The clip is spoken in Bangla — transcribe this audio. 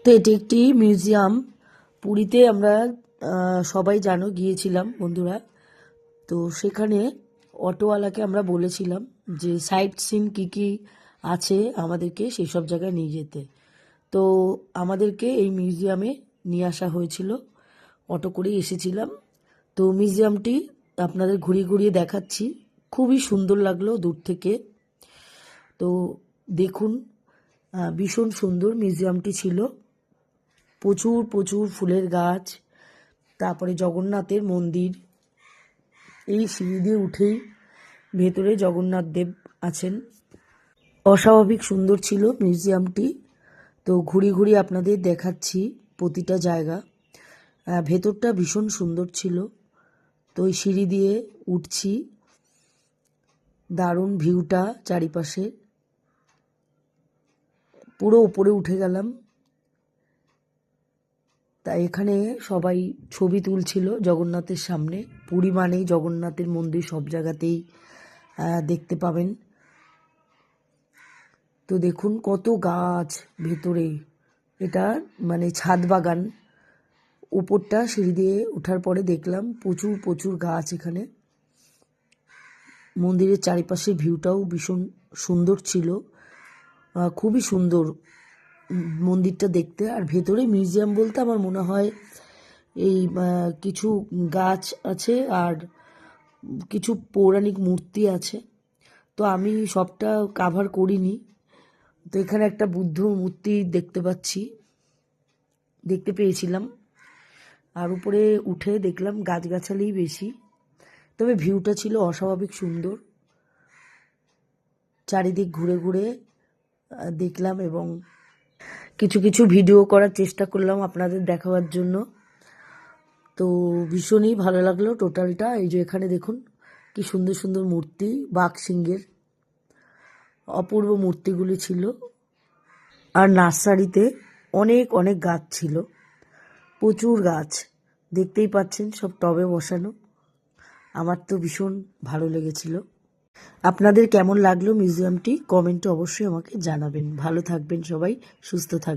তো এটি একটি মিউজিয়াম। পুরীতে আমরা সবাই জানো গিয়েছিলাম বন্ধুরা। তো সেখানে অটোওয়ালাকে আমরা বলেছিলাম যে সাইট সিন কী কী আছে আমাদেরকে সেই সব জায়গায় নিয়ে যেতে। তো আমাদেরকে এই মিউজিয়ামে নিয়ে আসা হয়েছিল, অটো করেই এসেছিলাম। তো মিউজিয়ামটি আপনাদের ঘুরিয়ে ঘুরিয়ে দেখাচ্ছি। খুবই সুন্দর লাগলো দূর থেকে। তো দেখুন, ভীষণ সুন্দর মিউজিয়ামটি ছিল। প্রচুর প্রচুর ফুলের গাছ, তারপরে জগন্নাথের মন্দির। এই সিঁড়ি দিয়ে উঠেই ভেতরে জগন্নাথ দেব আছেন। অস্বাভাবিক সুন্দর ছিল মিউজিয়ামটি। তো ঘুরি ঘুরি আপনাদের দেখাচ্ছি প্রতিটা জায়গা। ভেতরটা ভীষণ সুন্দর ছিল। তো ওই সিঁড়ি দিয়ে উঠছি, দারুণ ভিউটা চারিপাশে। পুরো উপরে উঠে গেলাম। তা এখানে সবাই ছবি তুলছিল জগন্নাথের সামনে। পুরী মানেই জগন্নাথের মন্দির সব জায়গাতেই দেখতে পাবেন। তো দেখুন কত গাছ ভেতরে। এটা মানে ছাদ বাগান। উপরটা সিঁড়ি দিয়ে ওঠার পরে দেখলাম প্রচুর প্রচুর গাছ এখানে। মন্দিরের চারিপাশে ভিউটাও ভীষণ সুন্দর ছিল। খুবই সুন্দর মন্দিরটা দেখতে। আর ভেতরে মিউজিয়াম বলতে আমার মনে হয় এই কিছু গাছ আছে আর কিছু পৌরাণিক মূর্তি আছে। তো আমি সবটা কাভার করিনি। তো এখানে একটা বুদ্ধ মূর্তি দেখতে পেয়েছিলাম। আর উপরে উঠে দেখলাম গাছগাছালিই বেশি, তবে ভিউটা ছিল অস্বাভাবিক সুন্দর। চারিদিক ঘুরে ঘুরে দেখলাম এবং কিছু কিছু ভিডিও করার চেষ্টা করলাম আপনাদের দেখাবার জন্য। তো ভীষণই ভালো লাগলো টোটালটা। এই যে এখানে দেখুন কি সুন্দর সুন্দর মূর্তি, বাঘ সিংহের অপূর্ব মূর্তিগুলি ছিল। আর নার্সারিতে অনেক অনেক গাছ ছিল, প্রচুর গাছ। দেখতেই পাচ্ছেন সব টবে বসানো। আমার তো ভীষণ ভালো লেগেছিল। আপনাদের কেমন লাগলো মিউজিয়ামটি কমেন্টে অবশ্যই আমাকে জানাবেন। ভালো থাকবেন সবাই, সুস্থ থাকবেন।